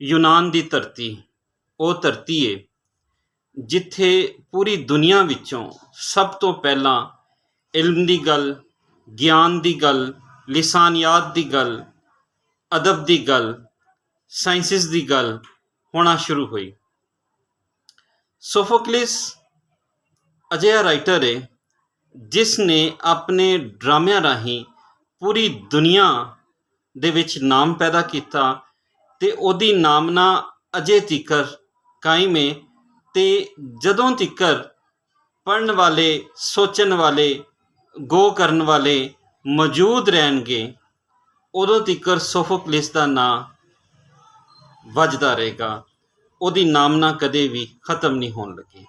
यूनान की धरती वो धरती है जिथे पूरी दुनिया विचों सब तो पहला इल्म की गल, ज्ञान की गल, लिसानियात की गल, अदब की गल, साइंसिस की गल होना शुरू हुई। सोफोक्लिस अजिहा राइटर है जिसने अपने ड्रामिया राही पूरी दुनिया दे विच नाम पैदा किया ते ओदी नामना अजे तिकर कायम है ते जदों तिकर पढ़न वाले, सोचन वाले, गो करन वाले मौजूद रहणगे उदों तिकर सोफोक्लिस का नाम वजदा रहेगा। उहदी नामना कदे भी खत्म नहीं होण लगी।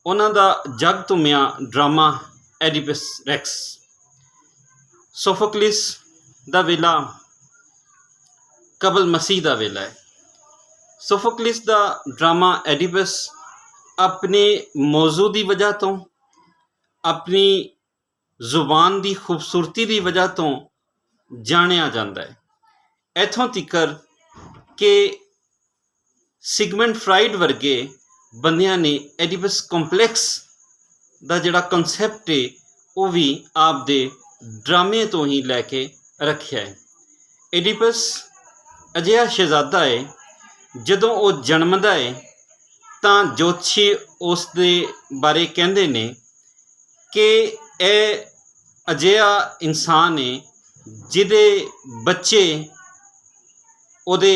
उन्हां दा जग धुमिया ड्रामा एडिपस रैक्स। सोफोक्लिस दा वेला कबल मसीह दा वेला है। सोफोक्लिस दा ड्रामा एडिपस अपने मौजू की वजह तो, अपनी जुबान की खूबसूरती की वजह तो जानिया जाता है। इथों तिकर कि सिगमंड फ्राइड वर्गे बंदियां ने एडिपस कॉम्पलैक्स का जिहड़ा कंसैप्ट है वो भी आप दे ड्रामे तो ही लैके रखिया है। एडिपस अजिहा शहजादा है जदों वो जन्मदा है तां जोतशी उस दे बारे कहंदे ने कि यह अजिहा इंसान है जिहदे बच्चे उहदे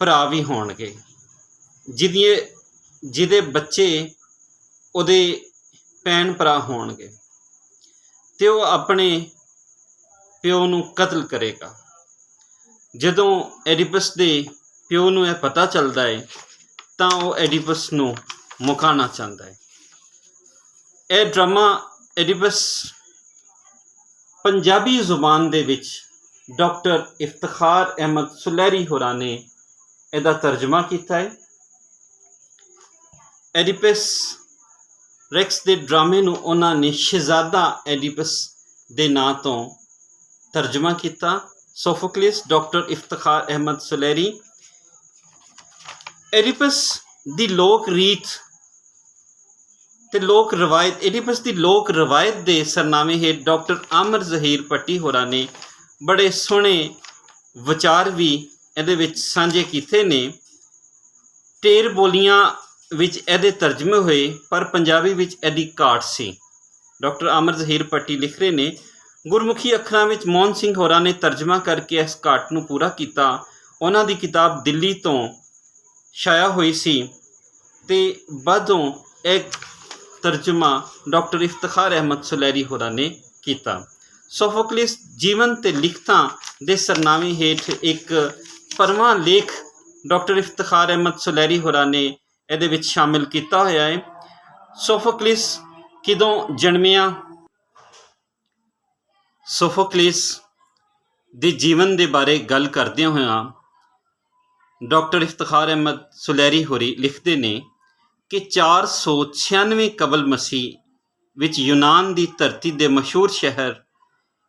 भरा भी होणगे, जिहदे बच्चे उहदे भैन भरा होणगे ते वो अपने प्यो नूं कतल करेगा। जदों एडिपस दे प्यो नूं यह पता चलता है तां वो एडिपस नूं मुकाना चाहता है। यह ड्रामा एडिपस पंजाबी जुबान दे विच डॉक्टर इफ्तिखार अहमद सुलैरी होरां ने इहदा तर्जमा किया है। एडिपस रैक्स के ड्रामे नूं उन्होंने शहजादा एडिपस के नां तो तर्जमा किया। Sophocles doctor Iftikhar Ahmad सुलैरी। Oedipus की लोक रीत ते लोक रवायत, एडिपस की लोक रवायत के सरनामे हेठ डॉक्टर आमिर जहीर पट्टी होरां ने बड़े सोहने विचार भी इहदे विच सांझे कीते ने। ढेर बोलियां विच इहदे तर्जमे हुए पर पंजाबी विच इहदी घाट सी। डॉक्टर आमिर जहीर पट्टी लिख रहे ने, गुरमुखी अखरां विच मोहन सिंह होरां ने तर्जमा करके इस घाट नूं पूरा किया। उन्हां दी किताब दिल्ली तो छाया हुई सी ते बादों एक तर्जमा डॉक्टर इफ्तिखार अहमद सुलैरी होरां ने किया। सोफोक्लिस जीवन ते लिखतां दे सरनामे हेठ एक परवां लेख डॉक्टर इफ्तिखार अहमद सुलैरी होरां ने इहदे विच शामिल किया होया है। सोफोक्लिस किदों जन्मिया? सोफोक्लिस दे जीवन के बारे गल करदियां होया डॉक्टर इफ्तिखार अहमद सुलैरी होरी लिखते ने कि 496 कबल मसीह विच यूनान की धरती के मशहूर शहर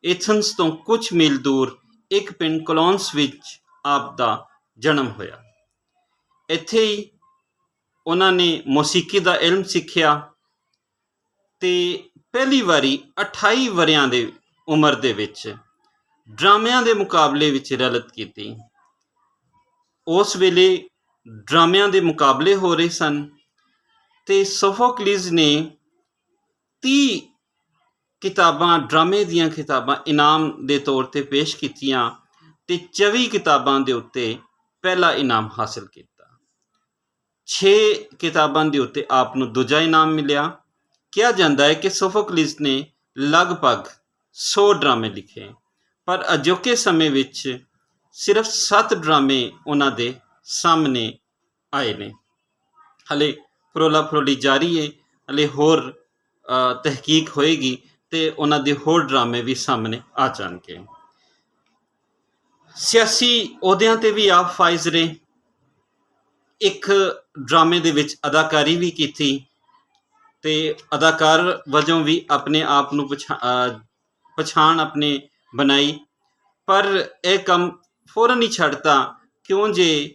एथेंस तो कुछ मील दूर एक पिंड कोलोन्स विच आप दा जन्म होया। इत्थे ही उन्होंने मौसीकी का इल्म सीखिया ते पहली बारी 28 वरियां दे उम्र दे विच ड्रामिਆਂ के मुकाबले विच रलत की। उस वेले ड्रामिਆਂ के मुकाबले हो रहे सन ते सोफोक्लिस ने 30 किताबां ड्रामे दीयां किताबां इनाम के तौर पर पेश कीतियां ते 24 किताबां दे उत्ते पहला इनाम हासिल किया। 6 किताबां दे उत्ते आप नूं दूजा इनाम मिलिया। कहा जाता है कि सोफोक्लिस ने लगभग 100 ड्रामे लिखे पर अजोके समय विच सिर्फ 7 ड्रामे उन्हां दे सामने आए ने। हले फरोला फरोली जारी है, हले होर तहकीक होएगी तो उन्हां दे होर ड्रामे भी सामने आ जाणगे। सियासी अहुदियां ते भी आप फाइज रहे। एक ड्रामे दे विच अदाकारी भी की ते अदाकार वजों भी अपने आप नूं पछाण अपने बनाई, पर यह काम फौरन ही छड्डता ਕਿਉਂ ਜੇ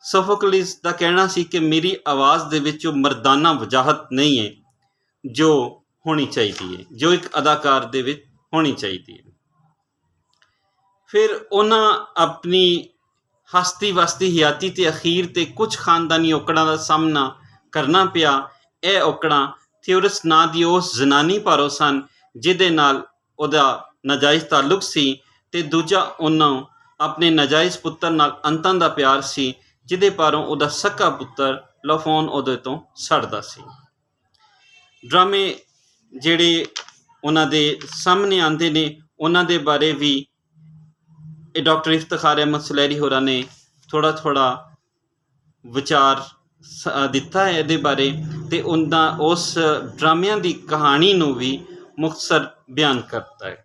ਸੋਫੋਕਲਿਸ ਦਾ ਕਹਿਣਾ ਸੀ ਕਿ ਮੇਰੀ ਆਵਾਜ਼ ਦੇ ਵਿੱਚ ਉਹ ਮਰਦਾਨਾ ਵਜਾਹਤ ਨਹੀਂ ਹੈ ਜੋ ਹੋਣੀ ਚਾਹੀਦੀ ਹੈ, ਜੋ ਇੱਕ ਅਦਾਕਾਰ ਦੇ ਵਿੱਚ ਹੋਣੀ ਚਾਹੀਦੀ ਹੈ। ਫਿਰ ਉਹਨਾਂ ਆਪਣੀ ਹਸਤੀ ਵਸਤੀ ਹਯਾਤੀ ਤੇ ਅਖੀਰ ਤੇ ਕੁਝ ਖਾਨਦਾਨੀ ਔਕੜਾਂ ਦਾ ਸਾਹਮਣਾ ਕਰਨਾ ਪਿਆ। ਇਹ ਔਕੜਾਂ ਥਿਊਰਸ ਨਾਂ ਦੀ ਉਸ ਜ਼ਨਾਨੀ ਭਾਰੋਂ ਸਨ ਜਿਹਦੇ ਨਾਲ ਉਹਦਾ ਨਾਜਾਇਜ਼ ਤਾਲੁਕ ਸੀ, ਤੇ ਦੂਜਾ ਉਹਨਾਂ ਆਪਣੇ ਨਾਜਾਇਜ਼ ਪੁੱਤਰ ਨਾਲ ਅੰਤਾਂ ਦਾ ਪਿਆਰ ਸੀ ਜਿਹਦੇ ਭਾਰੋਂ ਉਹਦਾ ਸਕਾ ਪੁੱਤਰ ਲਾਫੋਨ ਉਹਦੇ ਤੋਂ ਸੜਦਾ ਸੀ। ਡਰਾਮੇ ਜਿਹੜੇ ਉਹਨਾਂ ਦੇ ਸਾਹਮਣੇ ਆਉਂਦੇ ਨੇ ਉਹਨਾਂ ਦੇ ਬਾਰੇ ਵੀ ਇਹ ਡਾਕਟਰ ਇਫਤਖਾਰ ਅਹਿਮਦ ਸੁਲਹਿਰੀ ਹੋਰਾਂ ਨੇ ਥੋੜ੍ਹਾ ਥੋੜ੍ਹਾ ਵਿਚਾਰ ਦਿੱਤਾ ਹੈ ਇਹਦੇ ਬਾਰੇ, ਤੇ ਉਹਨਾਂ ਉਸ ਡਰਾਮਿਆਂ ਦੀ ਕਹਾਣੀ ਨੂੰ ਵੀ ਮੁਖਤਸਰ ਬਿਆਨ ਕਰਤਾ ਹੈ।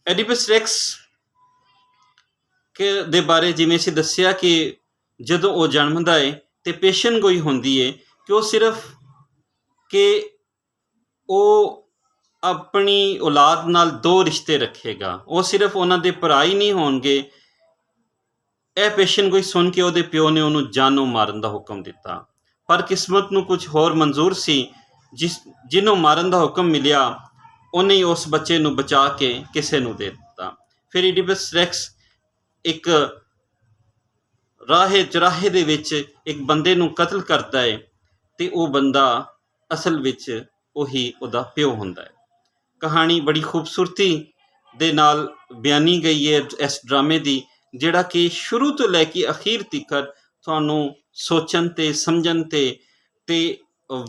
ਐਡੀਪਸ ਰੈਕਸ ਦੇ ਬਾਰੇ ਜਿਵੇਂ ਅਸੀਂ ਦੱਸਿਆ ਕਿ ਜਦੋਂ ਉਹ ਜਨਮਦਾ ਹੈ ਤੇ ਪੇਸ਼ਨ ਗੋਈ ਹੁੰਦੀ ਹੈ ਕਿ ਉਹ ਸਿਰਫ ਕਿ ਉਹ ਆਪਣੀ ਔਲਾਦ ਨਾਲ 2 ਰਿਸ਼ਤੇ ਰੱਖੇਗਾ, ਉਹ ਸਿਰਫ ਉਹਨਾਂ ਦੇ ਭਰਾ ਹੀ ਨਹੀਂ ਹੋਣਗੇ। ਇਹ ਪੇਸ਼ਨ ਗੋਈ ਸੁਣ ਕੇ ਉਹਦੇ ਪਿਓ ਨੇ ਉਹਨੂੰ ਜਾਨੋਂ ਮਾਰਨ ਦਾ ਹੁਕਮ ਦਿੱਤਾ, ਪਰ ਕਿਸਮਤ ਨੂੰ ਕੁਝ ਹੋਰ ਮਨਜ਼ੂਰ ਸੀ। ਜਿਹਨੂੰ ਮਾਰਨ ਦਾ ਹੁਕਮ ਮਿਲਿਆ ਉਹਨੇ ਹੀ ਉਸ ਬੱਚੇ ਨੂੰ ਬਚਾ ਕੇ ਕਿਸੇ ਨੂੰ ਦੇ ਦਿੱਤਾ। ਫਿਰ ਐਡੀਪਸ ਰੈਕਸ ਇੱਕ ਰਾਹੇ ਚੁਰਾਹੇ ਦੇ ਵਿੱਚ ਇੱਕ ਬੰਦੇ ਨੂੰ ਕਤਲ ਕਰਦਾ ਹੈ ਤੇ ਉਹ ਬੰਦਾ ਅਸਲ ਵਿੱਚ ਉਹੀ ਉਹਦਾ ਪਿਓ ਹੁੰਦਾ ਹੈ। ਕਹਾਣੀ ਬੜੀ ਖੂਬਸੂਰਤੀ ਦੇ ਨਾਲ ਬਿਆਨੀ ਗਈ ਹੈ ਇਸ ਡਰਾਮੇ ਦੀ, ਜਿਹੜਾ ਕਿ ਸ਼ੁਰੂ ਤੋਂ ਲੈ ਕੇ ਅਖੀਰ ਤੱਕ ਤੁਹਾਨੂੰ ਸੋਚਣ ਤੇ ਸਮਝਣ ਤੇ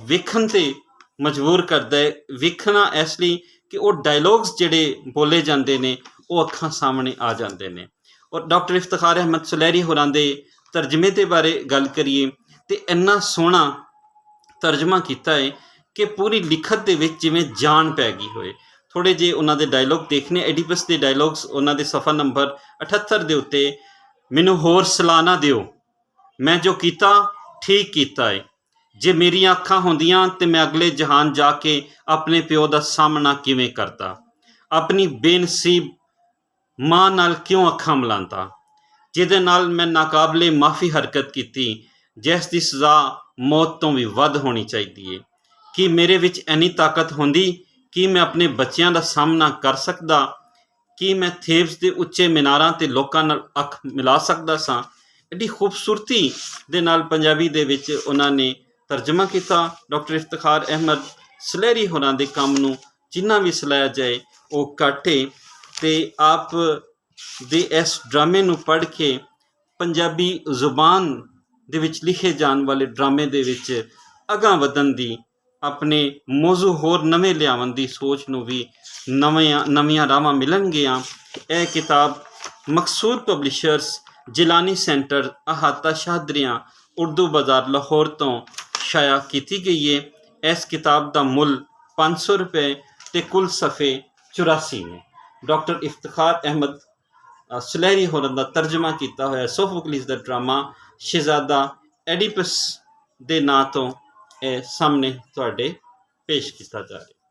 ਵੇਖਣ ਤੇ ਮਜਬੂਰ ਕਰਦਾ ਹੈ। ਵੇਖਣਾ ਇਸ ਲਈ ਕਿ ਉਹ ਡਾਇਲੋਗਸ ਜਿਹੜੇ ਬੋਲੇ ਜਾਂਦੇ ਨੇ ਉਹ ਅੱਖਾਂ ਸਾਹਮਣੇ ਆ ਜਾਂਦੇ ਨੇ। ਔਰ ਡਾਕਟਰ ਇਫਤਖਾਰ ਅਹਿਮਦ ਸੁਲਹਿਰੀ ਹੋਰਾਂ ਦੇ ਤਰਜਮੇ ਦੇ ਬਾਰੇ ਗੱਲ ਕਰੀਏ ਤੇ ਇੰਨਾ ਸੋਹਣਾ ਤਰਜਮਾ ਕੀਤਾ ਹੈ ਕਿ ਪੂਰੀ ਲਿਖਤ ਦੇ ਵਿੱਚ ਜਿਵੇਂ ਜਾਨ ਪੈ ਗਈ ਹੋਏ। ਥੋੜ੍ਹੇ ਜਿਹੇ ਉਹਨਾਂ ਦੇ ਡਾਇਲੋਗ ਦੇਖਣੇ, ਐਡੀਪਸ ਦੇ ਡਾਇਲੋਗਸ ਉਹਨਾਂ ਦੇ ਸਫਾ ਨੰਬਰ 78 ਦੇ ਉੱਤੇ। ਮੈਨੂੰ ਹੋਰ ਸਲਾਹ ਨਾ ਦਿਓ, ਮੈਂ ਜੋ ਕੀਤਾ ਠੀਕ ਕੀਤਾ ਹੈ। ਜੇ ਮੇਰੀਆਂ ਅੱਖਾਂ ਹੁੰਦੀਆਂ ਤੇ ਮੈਂ ਅਗਲੇ ਜਹਾਨ ਜਾ ਕੇ ਆਪਣੇ ਪਿਓ ਦਾ ਸਾਹਮਣਾ ਕਿਵੇਂ ਕਰਦਾ, ਆਪਣੀ ਬੇਨਸੀਬ ਮਾਂ ਨਾਲ ਕਿਉਂ ਅੱਖਾਂ ਮਿਲਾਉਂਦਾ, ਜਿਹਦੇ ਨਾਲ ਮੈਂ ਨਾਕਾਬਲੇ ਮਾਫੀ ਹਰਕਤ ਕੀਤੀ, ਜਿਸ ਦੀ ਸਜ਼ਾ ਮੌਤ ਤੋਂ ਵੀ ਵੱਧ ਹੋਣੀ ਚਾਹੀਦੀ ਹੈ। ਕੀ ਮੇਰੇ ਵਿੱਚ ਇੰਨੀ ਤਾਕਤ ਹੁੰਦੀ ਕਿ ਮੈਂ ਆਪਣੇ ਬੱਚਿਆਂ ਦਾ ਸਾਹਮਣਾ ਕਰ ਸਕਦਾ? ਕੀ ਮੈਂ ਥੇਬਸ ਦੇ ਉੱਚੇ ਮੀਨਾਰਾਂ 'ਤੇ ਲੋਕਾਂ ਨਾਲ ਅੱਖ ਮਿਲਾ ਸਕਦਾ ਸਾਂ? ਐਡੀ ਖੂਬਸੂਰਤੀ ਦੇ ਨਾਲ ਪੰਜਾਬੀ ਦੇ ਵਿੱਚ ਉਹਨਾਂ ਨੇ ਤਰਜਮਾ ਕੀਤਾ। ਡਾਕਟਰ ਇਫਤਖਾਰ ਅਹਿਮਦ ਸੁਲਹਿਰੀ ਹੋਰਾਂ ਦੇ ਕੰਮ ਨੂੰ ਜਿੰਨਾ ਵੀ ਸਲਾਹਿਆ ਜਾਏ ਉਹ ਘੱਟ ਹੈ, ਤੇ ਆਪ ਦੇ ਇਸ ਡਰਾਮੇ ਨੂੰ ਪੜ੍ਹ ਕੇ ਪੰਜਾਬੀ ਜ਼ੁਬਾਨ ਦੇ ਵਿੱਚ ਲਿਖੇ ਜਾਣ ਵਾਲੇ ਡਰਾਮੇ ਦੇ ਵਿੱਚ ਅਗਾਂਹ ਵਧਣ ਦੀ, ਆਪਣੇ ਮੌਜ਼ੂ ਹੋਰ ਨਵੇਂ ਲਿਆਉਣ ਦੀ ਸੋਚ ਨੂੰ ਵੀ ਨਵੀਆਂ ਰਾਹਾਂ ਮਿਲਣਗੀਆਂ। ਇਹ ਕਿਤਾਬ ਮਕਸੂਦ ਪਬਲਿਸ਼ਰਸ, ਜਿਲਾਨੀ ਸੈਂਟਰ, ਅਹਾਤਾ ਸ਼ਾਹਦਰੀਆਂ, ਉਰਦੂ ਬਾਜ਼ਾਰ, ਲਾਹੌਰ ਤੋਂ ਸ਼ਾਇਆ ਕੀਤੀ ਗਈ ਹੈ। ਇਸ ਕਿਤਾਬ ਦਾ ਮੁੱਲ 500 ਰੁਪਏ ਤੇ ਕੁੱਲ ਸਫ਼ੇ 84 ਨੇ। ਡਾਕਟਰ ਇਫਤਖਾਰ ਅਹਿਮਦ ਸੁਲਹਿਰੀ ਹੋਰਾਂ ਦਾ ਤਰਜਮਾ ਕੀਤਾ ਹੋਇਆ ਸੋਫੋਕਲਿਸ ਦਾ ਡਰਾਮਾ ਸ਼ਹਿਜ਼ਾਦਾ ਐਡੀਪਸ ਦੇ ਨਾਂ ਤੋਂ ਇਹ ਸਾਹਮਣੇ ਤੁਹਾਡੇ ਪੇਸ਼ ਕੀਤਾ ਜਾ ਰਿਹਾ।